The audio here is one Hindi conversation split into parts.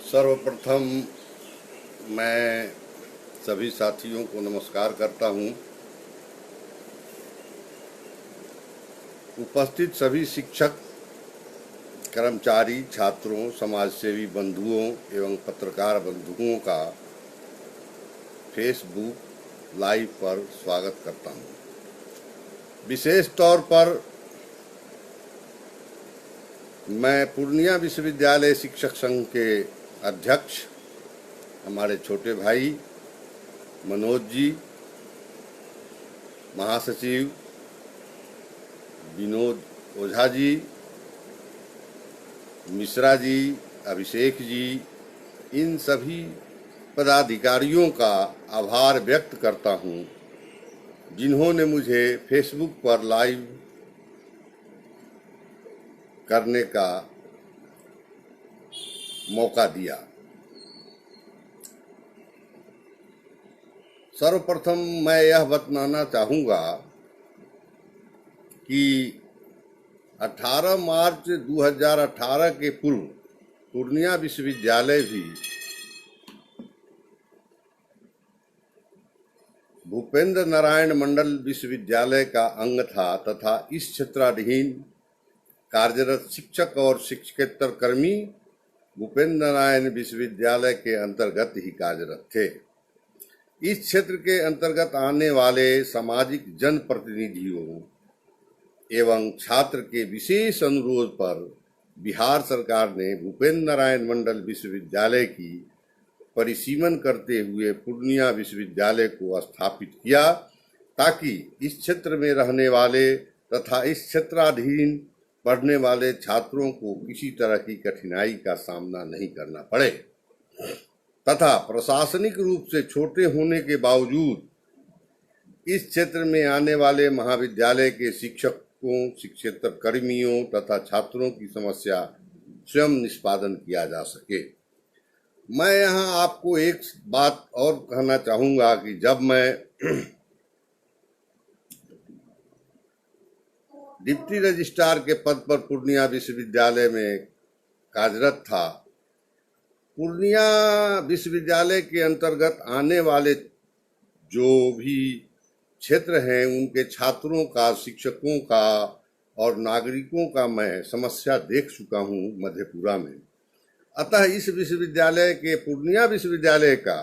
सर्वप्रथम मैं सभी साथियों को नमस्कार करता हूं। उपस्थित सभी शिक्षक, कर्मचारी, छात्रों, समाजसेवी बंधुओं एवं पत्रकार बंधुओं का फेसबुक लाइव पर स्वागत करता हूं। विशेष तौर पर मैं पूर्णिया विश्वविद्यालय शिक्षक संघ के अध्यक्ष हमारे छोटे भाई मनोज जी, महासचिव विनोद ओझा जी, मिश्रा जी, अभिषेक जी, इन सभी पदाधिकारियों का आभार व्यक्त करता हूं जिन्होंने मुझे फेसबुक पर लाइव करने का मौका दिया। सर्वप्रथम मैं यह बताना चाहूँगा कि 18 मार्च 2018 के पूर्व पूर्णिया विश्वविद्यालय भी भूपेंद्र नारायण मंडल विश्वविद्यालय का अंग था तथा इस क्षेत्राधीन कार्यरत शिक्षक और शिक्षकेतर कर्मी भूपेंद्र नारायण विश्वविद्यालय के अंतर्गत ही कार्यरत थे। इस क्षेत्र के अंतर्गत आने वाले सामाजिक जनप्रतिनिधियों एवं छात्र के विशेष अनुरोध पर बिहार सरकार ने भूपेंद्र नारायण मंडल विश्वविद्यालय की परिसीमन करते हुए पूर्णिया विश्वविद्यालय को स्थापित किया ताकि इस क्षेत्र में रहने वाले तथा इस क्षेत्राधीन पढ़ने वाले छात्रों को किसी तरह की कठिनाई का सामना नहीं करना पड़े तथा प्रशासनिक रूप से छोटे होने के बावजूद इस क्षेत्र में आने वाले महाविद्यालय के शिक्षकों, शिक्षकेतर कर्मियों तथा छात्रों की समस्या स्वयं निष्पादन किया जा सके। मैं यहाँ आपको एक बात और कहना चाहूँगा कि जब मैं डिप्टी रजिस्ट्रार के पद पर पूर्णिया विश्वविद्यालय में कार्यरत था, पूर्णिया विश्वविद्यालय के अंतर्गत आने वाले जो भी क्षेत्र हैं उनके छात्रों का, शिक्षकों का और नागरिकों का मैं समस्या देख चुका हूं मधेपुरा में। अतः इस विश्वविद्यालय के पूर्णिया विश्वविद्यालय का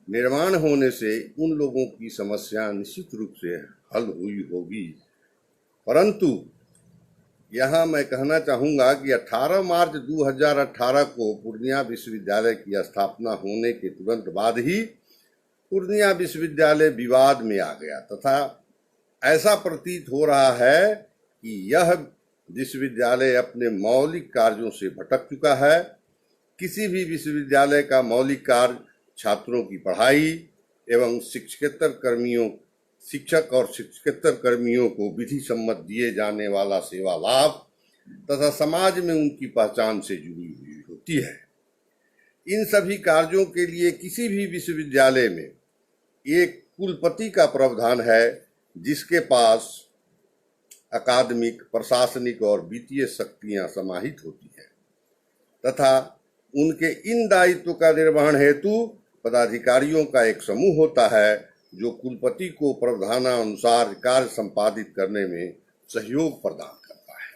निर्माण होने से उन लोगों की समस्या निश्चित रूप से हल हुई होगी। परंतु यहाँ मैं कहना चाहूँगा कि 18 मार्च 2018 को पूर्णिया विश्वविद्यालय की स्थापना होने के तुरंत बाद ही पूर्णिया विश्वविद्यालय विवाद में आ गया तथा ऐसा प्रतीत हो रहा है कि यह विश्वविद्यालय अपने मौलिक कार्यों से भटक चुका है। किसी भी विश्वविद्यालय का मौलिक कार्य छात्रों की पढ़ाई एवं शिक्षक और शिक्षकेतर कर्मियों को विधि सम्मत दिए जाने वाला सेवा लाभ तथा समाज में उनकी पहचान से जुड़ी हुई होती है। इन सभी कार्यों के लिए किसी भी विश्वविद्यालय में एक कुलपति का प्रावधान है जिसके पास अकादमिक, प्रशासनिक और वित्तीय शक्तियां समाहित होती है तथा उनके इन दायित्व का निर्वहन हेतु पदाधिकारियों का एक समूह होता है जो कुलपति को प्रावधानानुसार कार्य संपादित करने में सहयोग प्रदान करता है।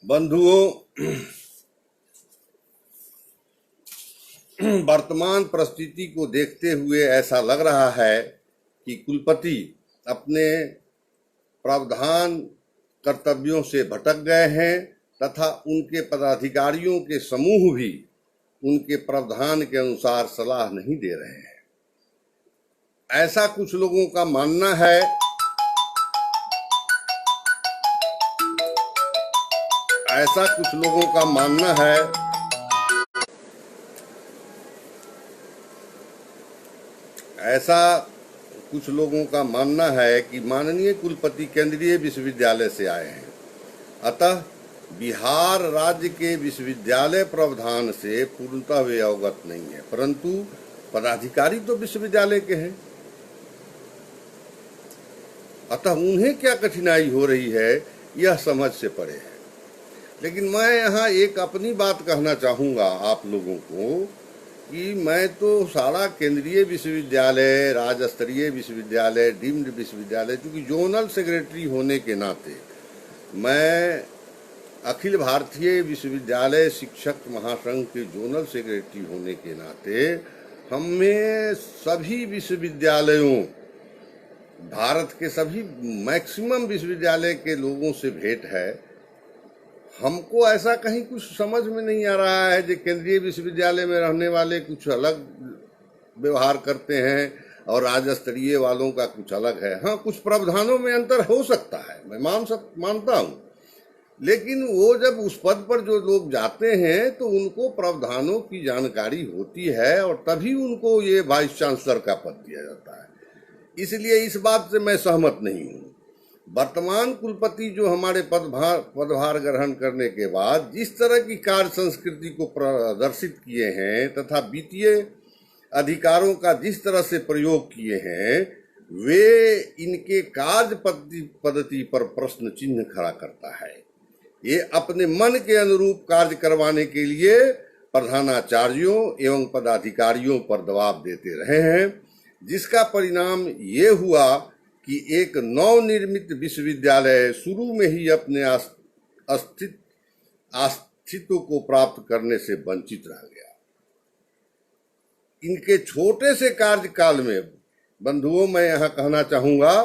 बंधुओं, वर्तमान परिस्थिति को देखते हुए ऐसा लग रहा है कि कुलपति अपने प्रावधान कर्तव्यों से भटक गए हैं तथा उनके पदाधिकारियों के समूह भी उनके प्रावधान के अनुसार सलाह नहीं दे रहे हैं। ऐसा कुछ लोगों का मानना है ऐसा कुछ लोगों का मानना है कि माननीय कुलपति केंद्रीय विश्वविद्यालय से आए हैं, अतः बिहार राज्य के विश्वविद्यालय प्रावधान से पूर्णतः वे अवगत नहीं है, परंतु पदाधिकारी तो विश्वविद्यालय के हैं। अतः उन्हें क्या कठिनाई हो रही है यह समझ से परे है। लेकिन मैं यहाँ एक अपनी बात कहना चाहूँगा आप लोगों को कि मैं तो सारा केंद्रीय विश्वविद्यालय, राज्य स्तरीय विश्वविद्यालय, डीम्ड विश्वविद्यालय, क्योंकि जोनल सेक्रेटरी होने के नाते मैं अखिल भारतीय विश्वविद्यालय शिक्षक महासंघ के जोनल सेक्रेटरी होने के नाते हमें सभी विश्वविद्यालयों, भारत के सभी मैक्सिमम विश्वविद्यालय के लोगों से भेंट है। हमको ऐसा कहीं कुछ समझ में नहीं आ रहा है कि केंद्रीय विश्वविद्यालय में रहने वाले कुछ अलग व्यवहार करते हैं और राज्य स्तरीय वालों का कुछ अलग है। हाँ, कुछ प्रावधानों में अंतर हो सकता है, मैं मानता हूँ, लेकिन वो जब उस पद पर जो लोग जाते हैं तो उनको प्रावधानों की जानकारी होती है और तभी उनको ये वाइस चांसलर का पद दिया जाता है। इसलिए इस बात से मैं सहमत नहीं हूँ। वर्तमान कुलपति जो हमारे पदभार ग्रहण करने के बाद जिस तरह की कार्य संस्कृति को प्रदर्शित किए हैं तथा वित्तीय अधिकारों का जिस तरह से प्रयोग किए हैं, वे इनके कार्य पद्धति पर प्रश्न चिन्ह खड़ा करता है। ये अपने मन के अनुरूप कार्य करवाने के लिए प्रधानाचार्यों एवं पदाधिकारियों पर दबाव देते रहे हैं, जिसका परिणाम ये हुआ कि एक नवनिर्मित विश्वविद्यालय शुरू में ही अपने अस्तित्व को प्राप्त करने से वंचित रह गया। इनके छोटे से कार्यकाल में, बंधुओं, मैं यहाँ कहना चाहूँगा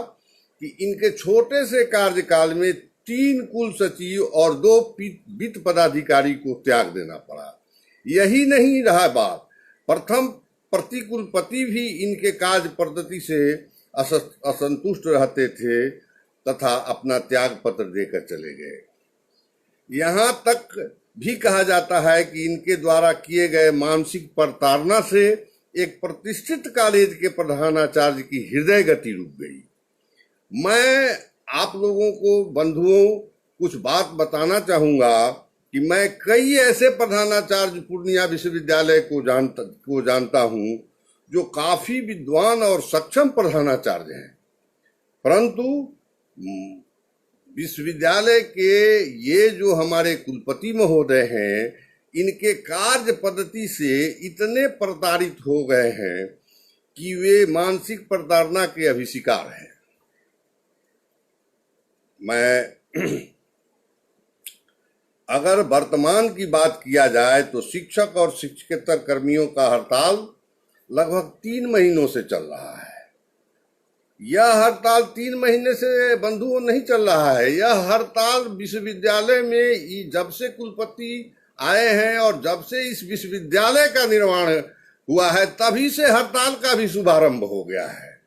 कि इनके छोटे से कार्यकाल में 3 कुल सचिव और 2 वित्त पदाधिकारी को त्याग देना पड़ा। यही नहीं रहा बात, प्रथम प्रतिकुलपति भी इनके कार्य पद्धति से असंतुष्ट रहते थे तथा अपना त्याग पत्र देकर चले गए। यहाँ तक भी कहा जाता है कि इनके द्वारा किए गए मानसिक प्रताड़ना से एक प्रतिष्ठित कॉलेज के प्रधानाचार्य की हृदय गति रुक गई। मैं आप लोगों को, बंधुओं, कुछ बात बताना चाहूँगा कि मैं कई ऐसे प्रधानाचार्य पूर्णिया विश्वविद्यालय को जानता हूँ जो काफी विद्वान और सक्षम प्रधानाचार्य हैं, परंतु विश्वविद्यालय के ये जो हमारे कुलपति महोदय हैं, इनके कार्य पद्धति से इतने प्रताड़ित हो गए हैं कि वे मानसिक प्रताड़ना के अभी शिकार हैं। मैं अगर वर्तमान की बात किया जाए तो शिक्षक और शिक्षकेतर कर्मियों का हड़ताल लगभग 3 महीनों से चल रहा है। यह हड़ताल 3 महीने से, बंधुओं, नहीं चल रहा है। यह हड़ताल विश्वविद्यालय में जब से कुलपति आए हैं और जब से इस विश्वविद्यालय का निर्माण हुआ है, तभी से हड़ताल का भी शुभारंभ हो गया है।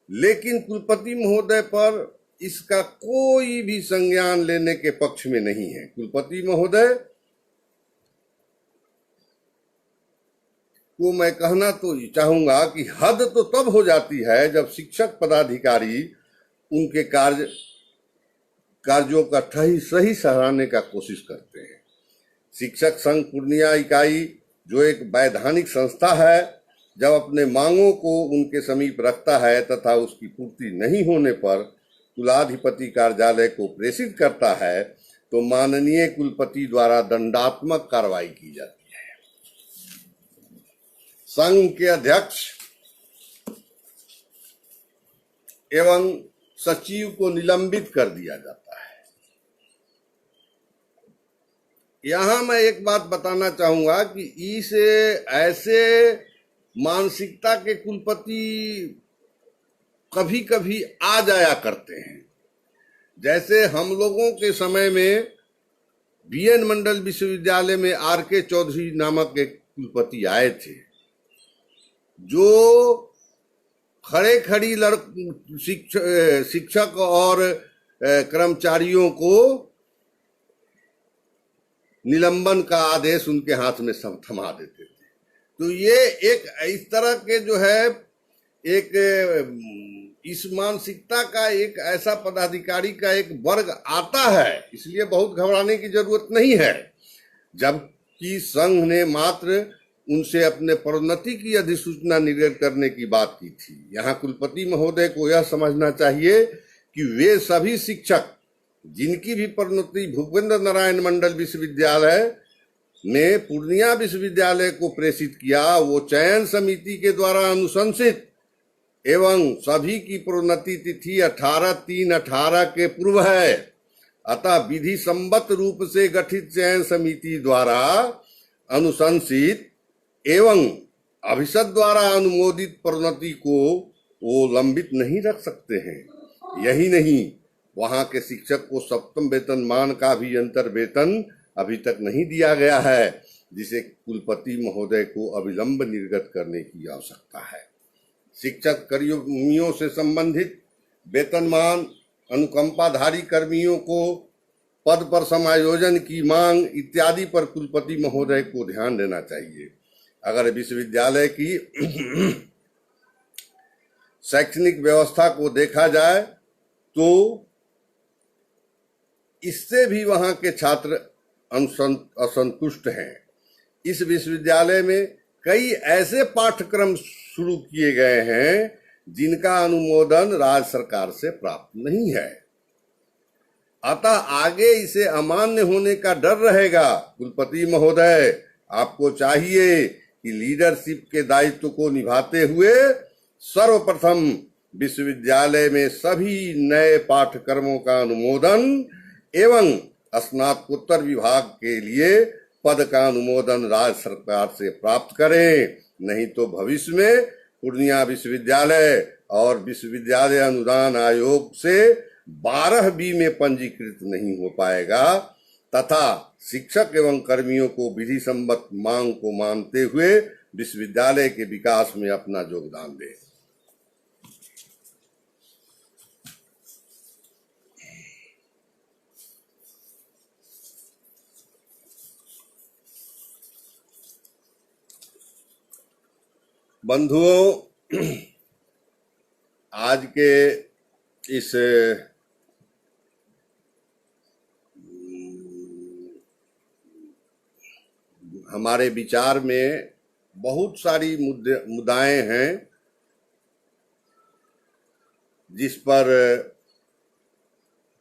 लेकिन कुलपति महोदय पर इसका कोई भी संज्ञान लेने के पक्ष में नहीं है। कुलपति महोदय को मैं कहना तो चाहूंगा कि हद तो तब हो जाती है जब शिक्षक पदाधिकारी उनके कार्यों का सही सराहने का कोशिश करते हैं। शिक्षक संघ पूर्णिया इकाई जो एक वैधानिक संस्था है, जब अपने मांगों को उनके समीप रखता है तथा उसकी पूर्ति नहीं होने पर कुलाधिपति कार्यालय को प्रेषित करता है, तो माननीय कुलपति द्वारा दंडात्मक कार्रवाई की जाती है। संघ के अध्यक्ष एवं सचिव को निलंबित कर दिया जाता है। यहां मैं एक बात बताना चाहूंगा कि इस ऐसे मानसिकता के कुलपति कभी कभी आ जाया करते हैं। जैसे हम लोगों के समय में बीएन मंडल विश्वविद्यालय में आर.के. चौधरी नामक एक कुलपति आए थे, जो खड़े खड़ी शिक्षक और कर्मचारियों को निलंबन का आदेश उनके हाथ में थमा देते थे। तो ये एक इस तरह के जो है एक इस मानसिकता का एक ऐसा पदाधिकारी का एक वर्ग आता है, इसलिए बहुत घबराने की जरूरत नहीं है। जबकि संघ ने मात्र उनसे अपने पदोन्नति की अधिसूचना निर्गत करने की बात की थी। यहाँ कुलपति महोदय को यह समझना चाहिए कि वे सभी शिक्षक जिनकी भी प्रोन्नति भूपेंद्र नारायण मंडल विश्वविद्यालय ने पूर्णिया विश्वविद्यालय को प्रेषित किया, वो चयन समिति के द्वारा अनुशंसित एवं सभी की प्रोन्नति तिथि 18/3/18 के पूर्व है। अतः विधि सम्मत रूप से गठित चयन समिति द्वारा अनुशंसित एवं अभिषद द्वारा अनुमोदित प्रोन्नति को वो लंबित नहीं रख सकते हैं। यही नहीं, वहां के शिक्षक को सप्तम वेतनमान का भी अंतर वेतन अभी तक नहीं दिया गया है, जिसे कुलपति महोदय को अविलंब निर्गत करने की आवश्यकता है। शिक्षक कर्मियों से संबंधित वेतनमान, अनुकंपाधारी कर्मियों को पद पर समायोजन की मांग इत्यादि पर कुलपति महोदय को ध्यान देना चाहिए। अगर विश्वविद्यालय की शैक्षणिक व्यवस्था को देखा जाए तो इससे भी वहां के छात्र असंतुष्ट हैं। इस विश्वविद्यालय में कई ऐसे पाठ्यक्रम शुरू किए गए हैं जिनका अनुमोदन राज्य सरकार से प्राप्त नहीं है। अतः आगे इसे अमान्य होने का डर रहेगा। कुलपति महोदय, आपको चाहिए कि लीडरशिप के दायित्व को निभाते हुए सर्वप्रथम विश्वविद्यालय में सभी नए पाठ्यक्रमों का अनुमोदन एवं स्नातकोत्तर विभाग के लिए पद का अनुमोदन राज्य सरकार से प्राप्त करें। नहीं तो भविष्य में पूर्णिया विश्वविद्यालय और विश्वविद्यालय अनुदान आयोग से 12B में पंजीकृत नहीं हो पाएगा तथा शिक्षक एवं कर्मियों को विधि सम्मत मांग को मानते हुए विश्वविद्यालय के विकास में अपना योगदान दें। बंधुओं, आज के इस हमारे विचार में बहुत सारी मुद्दाएं हैं जिस पर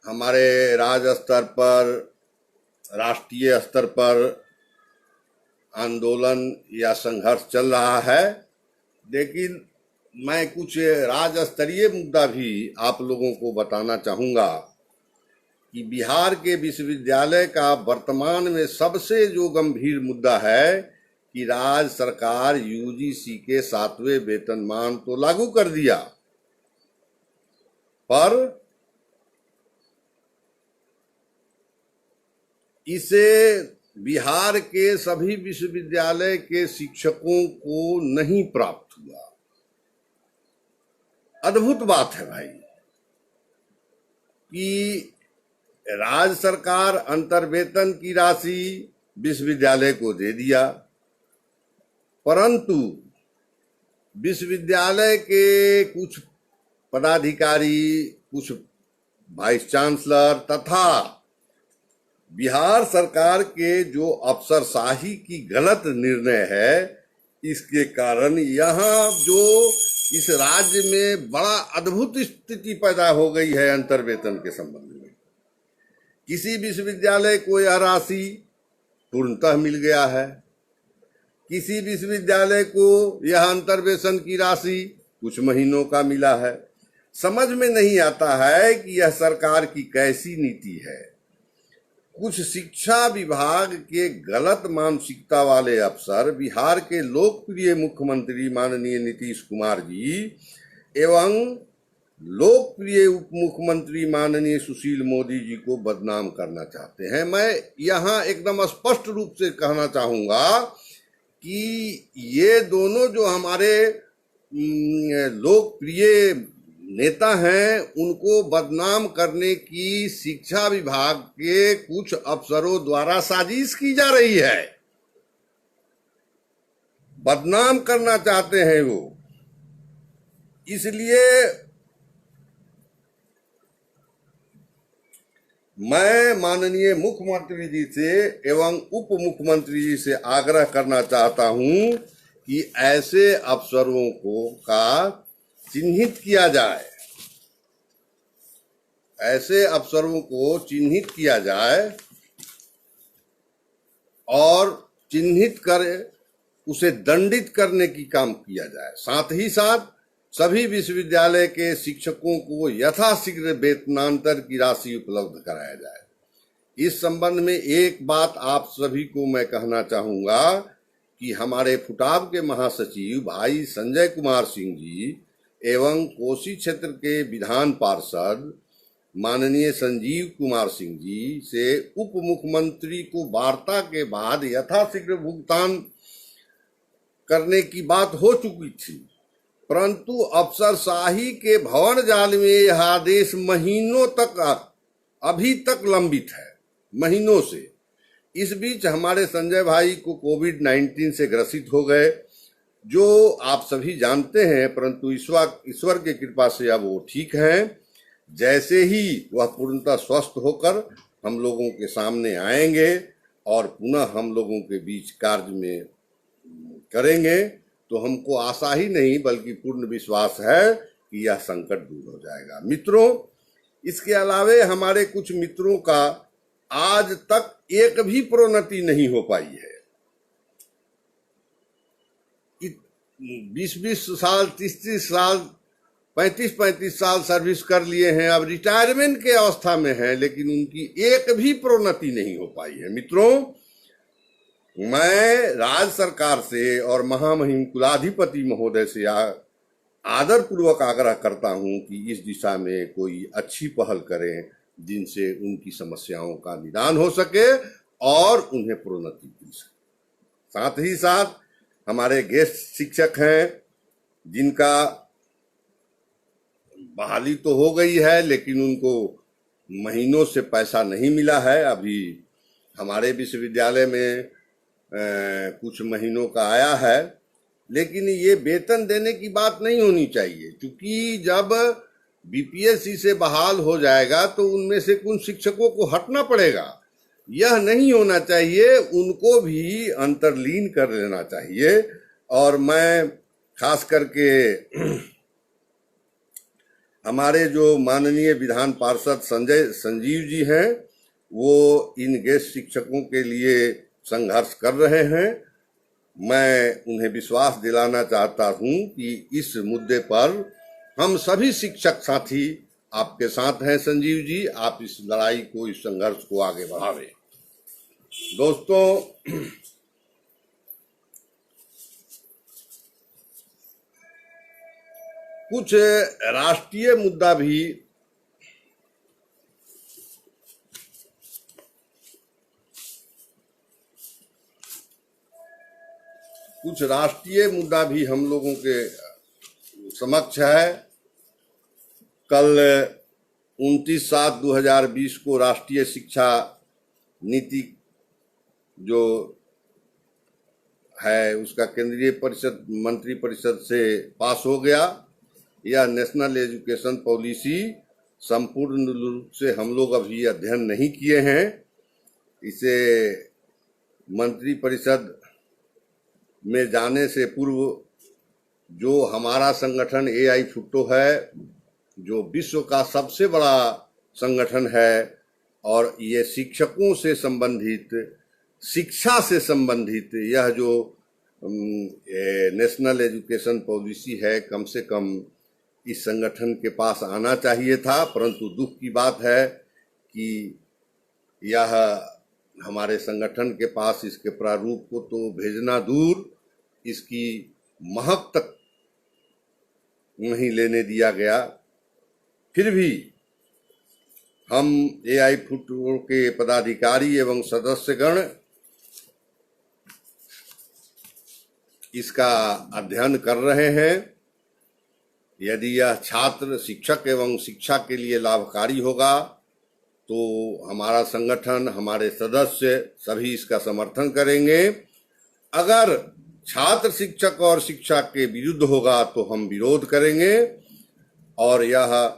हमारे राज्य स्तर पर, राष्ट्रीय स्तर पर आंदोलन या संघर्ष चल रहा है। लेकिन मैं कुछ राज्य स्तरीय मुद्दा भी आप लोगों को बताना चाहूँगा कि बिहार के विश्वविद्यालय का वर्तमान में सबसे जो गंभीर मुद्दा है कि राज्य सरकार यूजीसी के 7वें वेतनमान तो लागू कर दिया, पर इसे बिहार के सभी विश्वविद्यालय के शिक्षकों को नहीं प्राप्त हुआ। अद्भुत बात है भाई कि राज्य सरकार अंतर्वेतन की राशि विश्वविद्यालय को दे दिया, परंतु विश्वविद्यालय के कुछ पदाधिकारी, कुछ वाइस चांसलर तथा बिहार सरकार के जो अफसरशाही की गलत निर्णय है, इसके कारण यहाँ जो इस राज्य में बड़ा अद्भुत स्थिति पैदा हो गई है अंतर्वेतन के संबंध में। किसी विश्वविद्यालय को यह राशि पूर्णतः मिल गया है, किसी विश्वविद्यालय को यह अंतर्वेतन की राशि कुछ महीनों का मिला है। समझ में नहीं आता है कि यह सरकार की कैसी नीति है। कुछ शिक्षा विभाग के गलत मानसिकता वाले अफसर बिहार के लोकप्रिय मुख्यमंत्री माननीय नीतीश कुमार जी एवं लोकप्रिय उप मुख्यमंत्री माननीय सुशील मोदी जी को बदनाम करना चाहते हैं। मैं यहाँ एकदम स्पष्ट रूप से कहना चाहूँगा कि ये दोनों जो हमारे लोकप्रिय नेता हैं, उनको बदनाम करने की शिक्षा विभाग के कुछ अफसरों द्वारा साजिश की जा रही है। बदनाम करना चाहते हैं वो। इसलिए मैं माननीय मुख्यमंत्री जी से एवं उप मुख्यमंत्री जी से आग्रह करना चाहता हूं कि ऐसे अफसरों को का चिन्हित किया जाए। ऐसे अफसरों को चिन्हित किया जाए और चिन्हित कर उसे दंडित करने की काम किया जाए। साथ ही साथ सभी विश्वविद्यालय के शिक्षकों को यथाशीघ्र वेतनांतर की राशि उपलब्ध कराया जाए। इस संबंध में एक बात आप सभी को मैं कहना चाहूंगा कि हमारे फुटाव के महासचिव भाई संजय कुमार सिंह जी एवं कोसी क्षेत्र के विधान पार्षद माननीय संजीव कुमार सिंह जी से उप मुख्यमंत्री को वार्ता के बाद यथाशीघ्र भुगतान करने की बात हो चुकी थी, परंतु अफसरशाही के भवन जाल में यह आदेश महीनों तक अभी तक लंबित है, महीनों से। इस बीच हमारे संजय भाई को कोविड-19 से ग्रसित हो गए, जो आप सभी जानते हैं, परंतु ईश्वर की कृपा से अब वो ठीक हैं। जैसे ही वह पूर्णतः स्वस्थ होकर हम लोगों के सामने आएंगे और पुनः हम लोगों के बीच कार्य में करेंगे, तो हमको आशा ही नहीं बल्कि पूर्ण विश्वास है कि यह संकट दूर हो जाएगा। मित्रों, इसके अलावे हमारे कुछ मित्रों का आज तक एक भी प्रोन्नति नहीं हो पाई है। 20-20 साल, 30-30 साल, 35-35 साल सर्विस कर लिए हैं, अब रिटायरमेंट के अवस्था में हैं, लेकिन उनकी एक भी प्रोन्नति नहीं हो पाई है। मित्रों, मैं राज्य सरकार से और महामहिम कुलाधिपति महोदय से आदर पूर्वक आग्रह करता हूं कि इस दिशा में कोई अच्छी पहल करें जिनसे उनकी समस्याओं का निदान हो सके और उन्हें प्रोन्नति मिल सके। साथ ही साथ हमारे गेस्ट शिक्षक हैं जिनका बहाली तो हो गई है, लेकिन उनको महीनों से पैसा नहीं मिला है। अभी हमारे विश्वविद्यालय में कुछ महीनों का आया है, लेकिन ये वेतन देने की बात नहीं होनी चाहिए, क्योंकि जब बीपीएससी से बहाल हो जाएगा तो उनमें से कुछ शिक्षकों को हटना पड़ेगा। यह नहीं होना चाहिए, उनको भी अंतर्लीन कर लेना चाहिए। और मैं खास करके हमारे जो माननीय विधान पार्षद संजीव जी हैं, वो इन गेस्ट शिक्षकों के लिए संघर्ष कर रहे हैं। मैं उन्हें विश्वास दिलाना चाहता हूं कि इस मुद्दे पर हम सभी शिक्षक साथी आपके साथ हैं। संजीव जी, आप इस लड़ाई को, इस संघर्ष को आगे बढ़ावें। दोस्तों, कुछ राष्ट्रीय मुद्दा भी हम लोगों के समक्ष है। कल 29/7/2020 को राष्ट्रीय शिक्षा नीति जो है उसका केंद्रीय परिषद, मंत्री परिषद से पास हो गया। यह नेशनल एजुकेशन पॉलिसी संपूर्ण रूप से हम लोग अभी अध्ययन नहीं किए हैं। इसे मंत्री परिषद में जाने से पूर्व जो हमारा संगठन एआई फुट्टो है, जो विश्व का सबसे बड़ा संगठन है और ये शिक्षकों से संबंधित, शिक्षा से संबंधित यह जो नेशनल एजुकेशन पॉलिसी है, कम से कम इस संगठन के पास आना चाहिए था। परंतु दुख की बात है कि यह हमारे संगठन के पास इसके प्रारूप को तो भेजना दूर, इसकी महक तक नहीं लेने दिया गया। फिर भी हम एआई फुट्टो के पदाधिकारी एवं सदस्यगण इसका अध्ययन कर रहे हैं। यदि यह छात्र, शिक्षक एवं शिक्षा के लिए लाभकारी होगा तो हमारा संगठन, हमारे सदस्य सभी इसका समर्थन करेंगे। अगर छात्र, शिक्षक और शिक्षा के विरुद्ध होगा तो हम विरोध करेंगे। और यह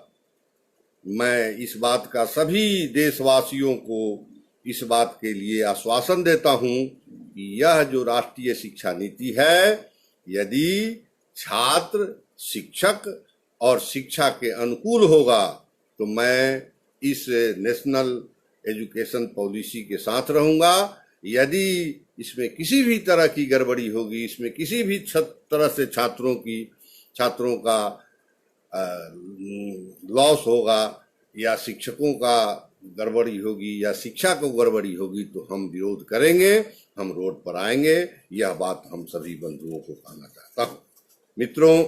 मैं इस बात का सभी देशवासियों को इस बात के लिए आश्वासन देता हूं कि यह जो राष्ट्रीय शिक्षा नीति है, यदि छात्र, शिक्षक और शिक्षा के अनुकूल होगा तो मैं इस नेशनल एजुकेशन पॉलिसी के साथ रहूंगा। यदि इसमें किसी भी तरह की गड़बड़ी होगी, इसमें किसी भी तरह से छात्रों का लॉस होगा या शिक्षकों का गड़बड़ी होगी या शिक्षा को गड़बड़ी होगी, तो हम विरोध करेंगे, हम रोड पर आएंगे। यह बात हम सभी बंधुओं को कहना चाहता हूं। मित्रों,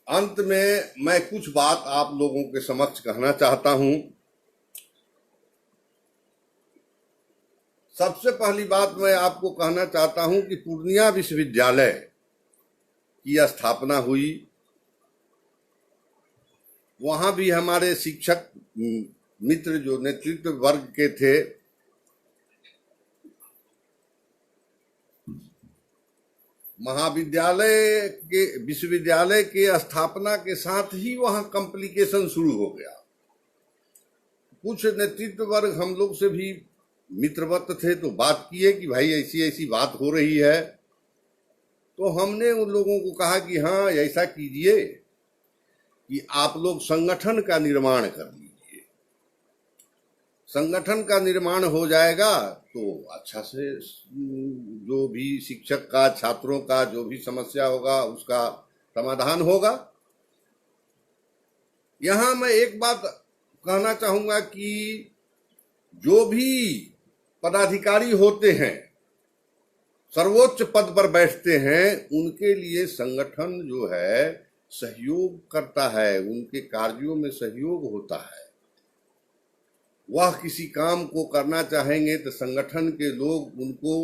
अंत में मैं कुछ बात आप लोगों के समक्ष कहना चाहता हूं। सबसे पहली बात मैं आपको कहना चाहता हूं कि पूर्णिया विश्वविद्यालय की स्थापना हुई, वहां भी हमारे शिक्षक मित्र जो नेतृत्व वर्ग के थे, विश्वविद्यालय के स्थापना के साथ ही वहां कॉम्प्लिकेशन शुरू हो गया। कुछ नेतृत्व वर्ग हम लोग से भी मित्रवत थे, तो बात किए कि भाई ऐसी ऐसी बात हो रही है। तो हमने उन लोगों को कहा कि हाँ, ऐसा कीजिए कि आप लोग संगठन का निर्माण कर लीजिए। संगठन का निर्माण हो जाएगा तो अच्छा से जो भी शिक्षक का, छात्रों का जो भी समस्या होगा उसका समाधान होगा। यहां मैं एक बात कहना चाहूंगा कि जो भी पदाधिकारी होते हैं, सर्वोच्च पद पर बैठते हैं, उनके लिए संगठन जो है सहयोग करता है, उनके कार्यों में सहयोग होता है। वह किसी काम को करना चाहेंगे तो संगठन के लोग उनको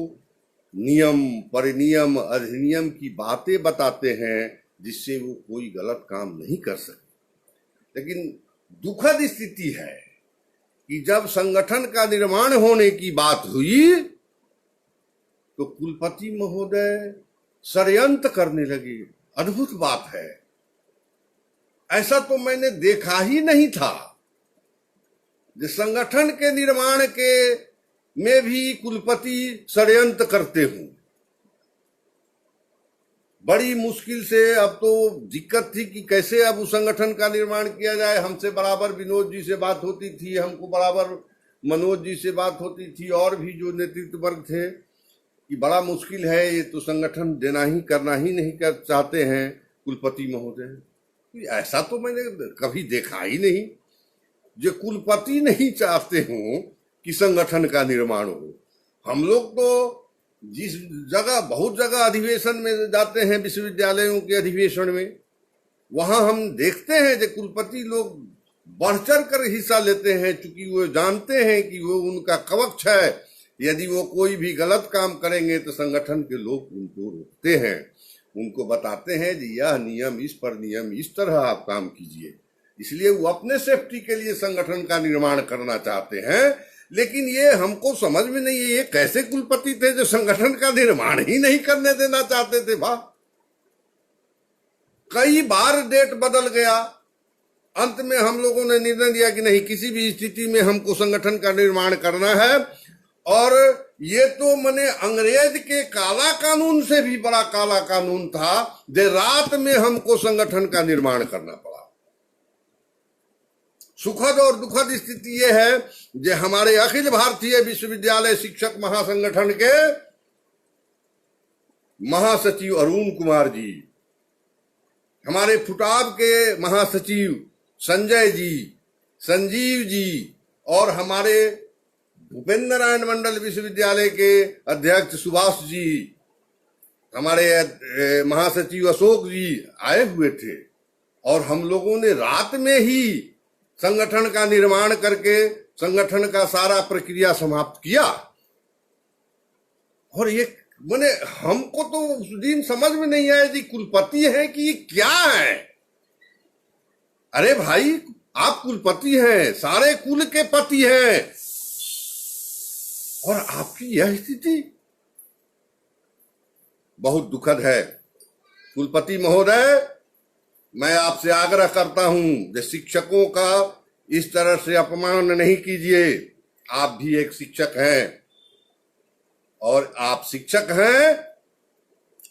नियम, परिनियम, अधिनियम की बातें बताते हैं, जिससे वो कोई गलत काम नहीं कर सकते। लेकिन दुखद स्थिति है कि जब संगठन का निर्माण होने की बात हुई तो कुलपति महोदय षड्यंत्र करने लगे। अद्भुत बात है, ऐसा तो मैंने देखा ही नहीं था। जो संगठन के निर्माण के में भी कुलपति षड्यंत्र करते हूं। बड़ी मुश्किल से, अब तो दिक्कत थी कि कैसे अब उस संगठन का निर्माण किया जाए। हमसे बराबर विनोद जी से बात होती थी, हमको बराबर मनोज जी से बात होती थी, और भी जो नेतृत्व वर्ग थे, कि बड़ा मुश्किल है, ये तो संगठन देना ही करना ही नहीं कर चाहते हैं कुलपति महोदय। ऐसा तो मैंने कभी देखा ही नहीं, जो कुलपति नहीं चाहते हों कि संगठन का निर्माण हो। हम लोग तो जिस जगह, बहुत जगह अधिवेशन में जाते हैं, विश्वविद्यालयों के अधिवेशन में, वहां हम देखते हैं जो कुलपति लोग बढ़ चढ़ कर हिस्सा लेते हैं, क्योंकि वो जानते हैं कि वो उनका कवच है। यदि वो कोई भी गलत काम करेंगे तो संगठन के लोग उनको रोकते हैं, उनको बताते हैं कि यह नियम, इस पर नियम, इस तरह आप काम कीजिए। इसलिए वो अपने सेफ्टी के लिए संगठन का निर्माण करना चाहते हैं। लेकिन ये हमको समझ में नहीं है, ये कैसे कुलपति थे जो संगठन का निर्माण ही नहीं करने देना चाहते थे। वाह, कई बार डेट बदल गया। अंत में हम लोगों ने निर्णय लिया कि नहीं, किसी भी स्थिति में हमको संगठन का निर्माण करना है। और ये तो मैंने अंग्रेज के काला कानून से भी बड़ा काला कानून था, जो रात में हमको संगठन का निर्माण करना पड़ा। सुखद और दुखद स्थिति यह है जो हमारे अखिल भारतीय विश्वविद्यालय शिक्षक महासंगठन के महासचिव अरुण कुमार जी, हमारे फुटाब के महासचिव संजय जी, संजीव जी, और हमारे भूपेंद्र नारायण मंडल विश्वविद्यालय के अध्यक्ष सुभाष जी, हमारे महासचिव अशोक जी आए हुए थे। और हम लोगों ने रात में ही संगठन का निर्माण करके संगठन का सारा प्रक्रिया समाप्त किया। और ये मैंने, हमको तो उस दिन समझ में नहीं आया कि कुलपति है कि ये क्या है। अरे भाई, आप कुलपति हैं, सारे कुल के पति हैं, और आपकी यह स्थिति बहुत दुखद है। कुलपति महोदय, मैं आपसे आग्रह करता हूं कि शिक्षकों का इस तरह से अपमान नहीं कीजिए। आप भी एक शिक्षक हैं, और आप शिक्षक हैं,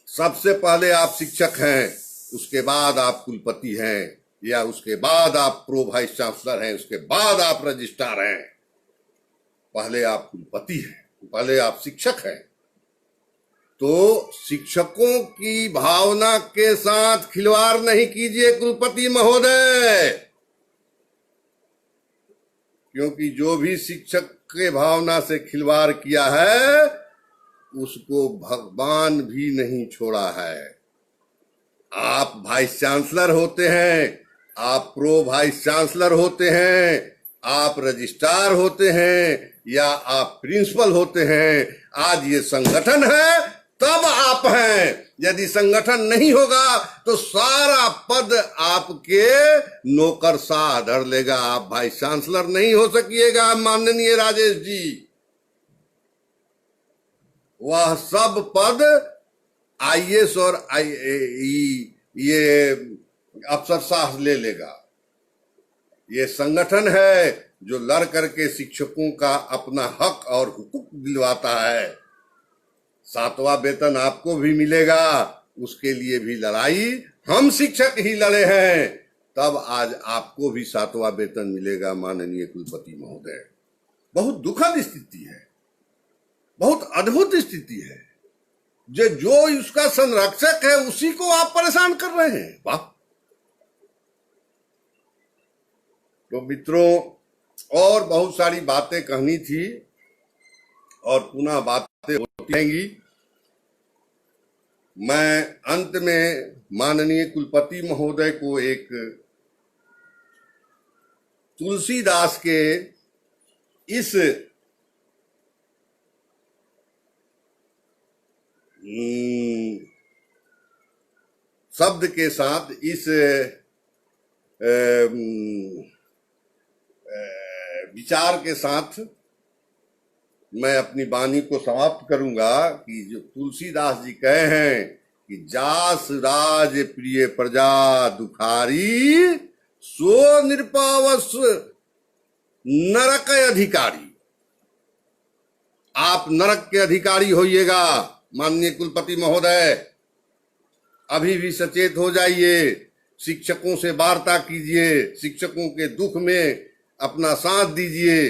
सबसे पहले आप शिक्षक हैं। उसके बाद आप कुलपति हैं, या उसके बाद आप प्रो वाइस चांसलर हैं, उसके बाद आप रजिस्ट्रार हैं। पहले आप कुलपति हैं, पहले आप शिक्षक हैं। तो शिक्षकों की भावना के साथ खिलवाड़ नहीं कीजिए कुलपति महोदय, क्योंकि जो भी शिक्षक के भावना से खिलवाड़ किया है उसको भगवान भी नहीं छोड़ा है। आप वाइस चांसलर होते हैं, आप प्रो वाइस चांसलर होते हैं, आप रजिस्ट्रार होते हैं, या आप प्रिंसिपल होते हैं, आज ये संगठन है तब आप हैं। यदि संगठन नहीं होगा तो सारा पद आपके नौकरशाह धर लेगा, आप वाइस चांसलर नहीं हो सकिएगा माननीय राजेश जी। वह सब पद आईएएस और ये अफसरशाह ले लेगा। ये संगठन है जो लड़ करके शिक्षकों का अपना हक और हुकूक दिलवाता है। 7वां वेतन आपको भी मिलेगा, उसके लिए भी लड़ाई हम शिक्षक ही लड़े हैं, तब आज आपको भी 7वां वेतन मिलेगा माननीय कुलपति महोदय। बहुत दुखद स्थिति है, बहुत अद्भुत स्थिति है। जो उसका संरक्षक है उसी को आप परेशान कर रहे हैं। वाह। तो मित्रों, और बहुत सारी बातें कहनी थी और पुनः बातें होती रहेंगी। मैं अंत में माननीय कुलपति महोदय को एक तुलसीदास के इस शब्द के साथ, इस विचार के साथ मैं अपनी वाणी को समाप्त करूंगा कि जो तुलसीदास जी कहे हैं कि जास राज प्रिय प्रजा दुखारी, सो निरपावस नरक अधिकारी। आप नरक के अधिकारी होइएगा माननीय कुलपति महोदय। अभी भी सचेत हो जाइए, शिक्षकों से वार्ता कीजिए, शिक्षकों के दुख में अपना साथ दीजिए।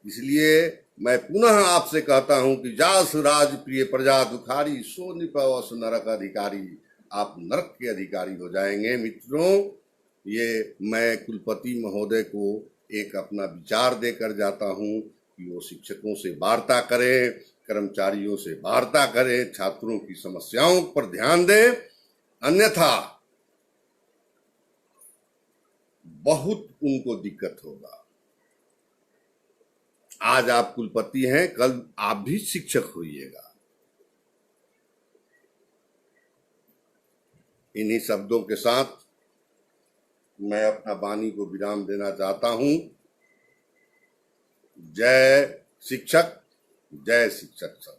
इसलिए मैं पुनः आपसे कहता हूं कि जास राज प्रिय प्रजा दुखारी, सो निपवस नरक अधिकारी। आप नरक के अधिकारी हो जाएंगे। मित्रों, ये मैं कुलपति महोदय को एक अपना विचार देकर जाता हूं कि वो शिक्षकों से वार्ता करें, कर्मचारियों से वार्ता करें, छात्रों की समस्याओं पर ध्यान दें, अन्यथा बहुत उनको दिक्कत होगा। आज आप कुलपति हैं, कल आप भी शिक्षक होइएगा। इन्हीं शब्दों के साथ मैं अपना वाणी को विराम देना चाहता हूं। जय शिक्षक, जय शिक्षक सब।